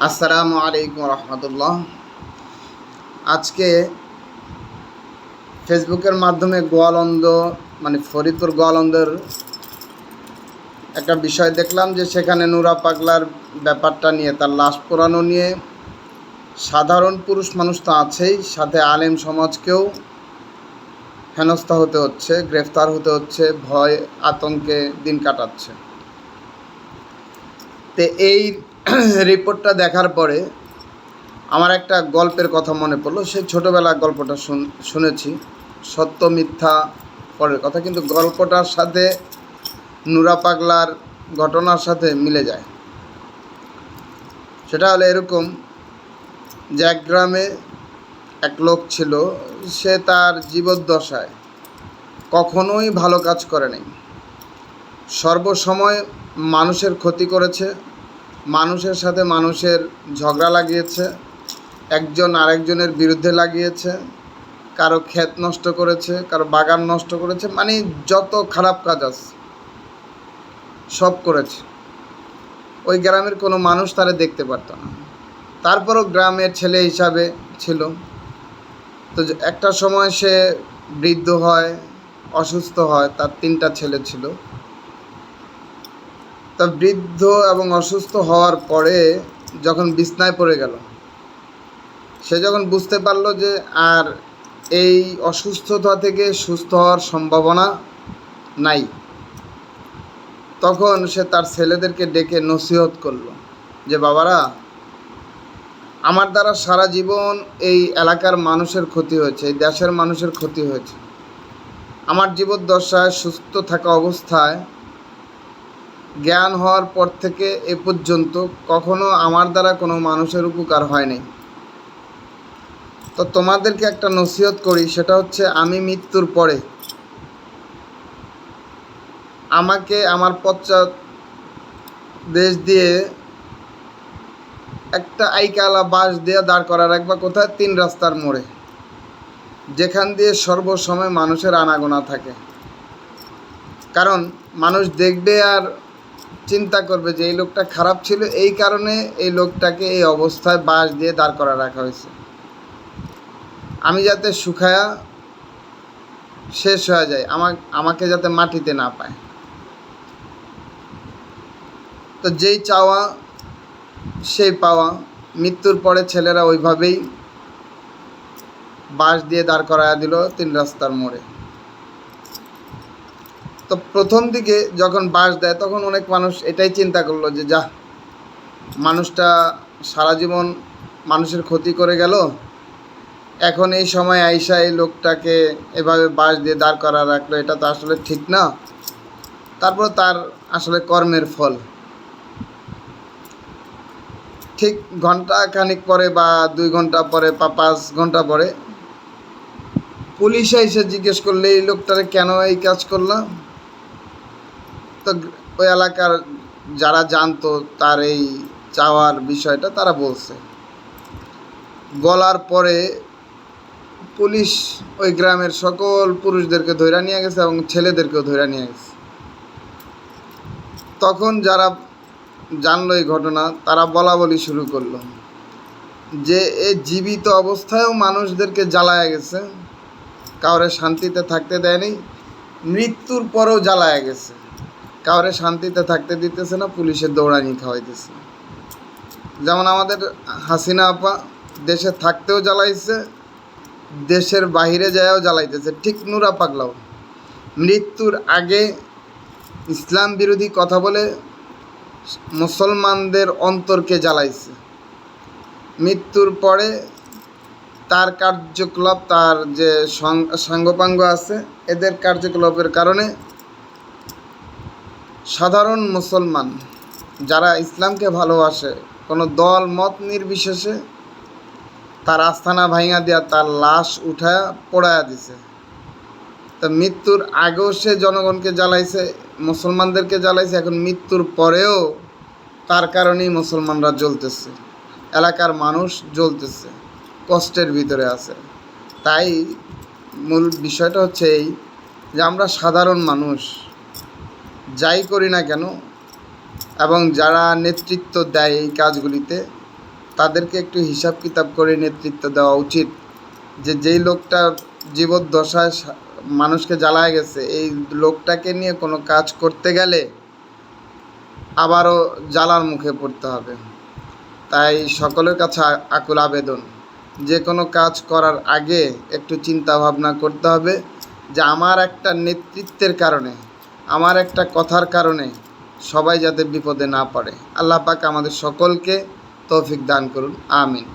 আসসালামু আলাইকুম রহমতুল্লাহ। আজকে ফেসবুকের মাধ্যমে গোয়ালন্দ ফরিদপুর গোয়ালন্দের একটা বিষয় দেখলাম যে সেখানে নুরা পাগলার ব্যাপারটা নিয়ে, তার লাশ পোড়ানো নিয়ে সাধারণ পুরুষ মানুষ তো আছেই, সাথে আলেম সমাজকেও হেনস্থা হতে হচ্ছে, গ্রেফতার হতে হচ্ছে, ভয় আতঙ্কে দিন কাটাচ্ছে। তো এই রিপোর্টটা দেখার পরে আমার একটা গল্পের কথা মনে পড়লো। সেই ছোটোবেলার গল্পটা শুনেছি, সত্য মিথ্যা পরের কথা, কিন্তু গল্পটার সাথে নুরা পাগলার ঘটনার সাথে মিলে যায়। সেটা হলো এরকম যে এক গ্রামে এক লোক ছিল, সে তার জীবদ্দশায় কখনোই ভালো কাজ করে নাই। সর্বসময় মানুষের ক্ষতি করেছে, মানুষের সাথে মানুষের ঝগড়া লাগিয়েছে, একজন আরেকজনের বিরুদ্ধে লাগিয়েছে, কারো ক্ষেত নষ্ট করেছে, কারো বাগান নষ্ট করেছে, যত খারাপ কাজ আছে সব করেছে। ওই গ্রামের কোনো মানুষ তারে দেখতে পারত না। তারপরও গ্রামের ছেলে হিসাবে ছিল। তো একটা সময় সে বৃদ্ধ হয়, অসুস্থ হয়। তার 3টা ছেলে ছিল। তা বৃদ্ধ এবং অসুস্থ হওয়ার পরে যখন বিছনায় পড়ে গেল, সে যখন বুঝতে পারলো যে আর এই অসুস্থতা থেকে সুস্থ হওয়ার সম্ভাবনা নাই, তখন সে তার ছেলেদেরকে ডেকে নসিহত করলো যে বাবারা, আমার দ্বারা সারা জীবন এই এলাকার মানুষের ক্ষতি হয়েছে, এই দেশের মানুষের ক্ষতি হয়েছে। আমার জীবদ্দশায় সুস্থ থাকা অবস্থায় জ্ঞান হওয়ার পর থেকে এ পর্যন্ত কখনো আমার দ্বারা কোনো মানুষের উপকার হয়নি। তো তোমাদেরকে একটা নসিহত করি, সেটা হচ্ছে আমি মৃত্যুর পরে আমাকে আমার পশ্চাৎ দেশ দিয়ে একটা আইকালা বাঁশ দিয়ে দাঁড় করা রাখবা। কোথায়? 3 রাস্তার মোড়ে, যেখান দিয়ে সর্বসময় মানুষের আনাগোনা থাকে। কারণ মানুষ দেখবে আর চিন্তা করবে যে এই লোকটা খারাপ ছিল, এই কারণে এই লোকটাকে এই অবস্থায় বাঁশ দিয়ে দাঁড় করা রাখা হয়েছে। আমি যাতে শুকায়া শেষ হয়ে যায়, আমাকে যাতে মাটিতে না পায়। তো যেই চাওয়া সেই পাওয়া। মৃত্যুর পরে ছেলেরা ওইভাবেই বাঁশ দিয়ে দাঁড় করায়া দিল 3 রাস্তার মোড়ে। তো প্রথম দিকে যখন বাঁশ দেয়, তখন অনেক মানুষ এটাই চিন্তা করলো যে যা, মানুষটা সারা জীবন মানুষের ক্ষতি করে গেল, এখন এই সময় আইসা এই লোকটাকে এভাবে বাঁশ দিয়ে দাঁড় করা রাখলো, এটা তো আসলে ঠিক না। তারপর তার আসলে কর্মের ফল। ঠিক ঘন্টা খানিক পরে বা 2 ঘন্টা পরে বা 5 ঘন্টা পরে পুলিশ এসে জিজ্ঞেস করলে এই লোকটারে কেন এই কাজ করলাম। তো ওই এলাকার যারা জানতো তার এই চাওয়ার বিষয়টা, তারা বলছে। বলার পরে পুলিশ ওই গ্রামের সকল পুরুষদেরকে ধরে নিয়ে গেছে এবং ছেলেদেরকেও ধরে নিয়ে গেছে। তখন যারা জানলো এই ঘটনা, তারা বলা বলি শুরু করলো যে এ জীবিত অবস্থায়ও মানুষদেরকে জ্বালায়া গেছে, কাউরে শান্তিতে থাকতে দেয়নি, মৃত্যুর পরেও জ্বালায়া গেছে, কাউরে শান্তিতে থাকতে দিতেছে না, পুলিশের দৌড়ানি খাওয়াইতেছে। যেমন আমাদের হাসিনা আপা দেশে থাকতেও জ্বালাইছে, দেশের বাহিরে যায়ও জ্বালাইতেছে। ঠিক নুরা পাগলাও মৃত্যুর আগে ইসলাম বিরোধী কথা বলে মুসলমানদের অন্তরকে জ্বালাইছে। মৃত্যুর পরে তার কার্যকলাপ, তার যে সাঙ্গপাঙ্গ আছে, এদের কার্যকলাপের কারণে সাধারণ মুসলমান যারা ইসলামকে ভালোবাসে, কোনো দল মত নির্বিশেষে তার আস্থানা ভাঙা দিয়া তার লাশ উঠায়া পোড়ায়া দিছে। তো মৃত্যুর আগেও সে জনগণকে জ্বালাইছে, মুসলমানদেরকে জ্বালাইছে, এখন মৃত্যুর পরেও তার কারণেই মুসলমানরা জ্বলতেছে, এলাকার মানুষ জ্বলতেছে, কষ্টের ভিতরে আছে। তাই মূল বিষয়টা হচ্ছে এই যে আমরা সাধারণ মানুষ যাই করি না কেন, এবং যারা নেতৃত্ব দেয় এই কাজগুলিতে, তাদেরকে একটু হিসাব কিতাব করে নেতৃত্ব দেওয়া উচিত। যেই লোকটা জীবদ্দশায় মানুষকে জ্বালায় গেছে, এই লোকটাকে নিয়ে কোনো কাজ করতে গেলে আবারও জ্বালার মুখে পড়তে হবে। তাই সকলের কাছে আকুল আবেদন, যে কোনো কাজ করার আগে একটু চিন্তা ভাবনা করতে হবে যে আমার একটা নেতৃত্বের কারণে, আমার একটা কথার কারণে সবাই যাতে বিপদে না পড়ে। আল্লাহ পাক আমাদের সকলকে তৌফিক দান করুন, আমিন।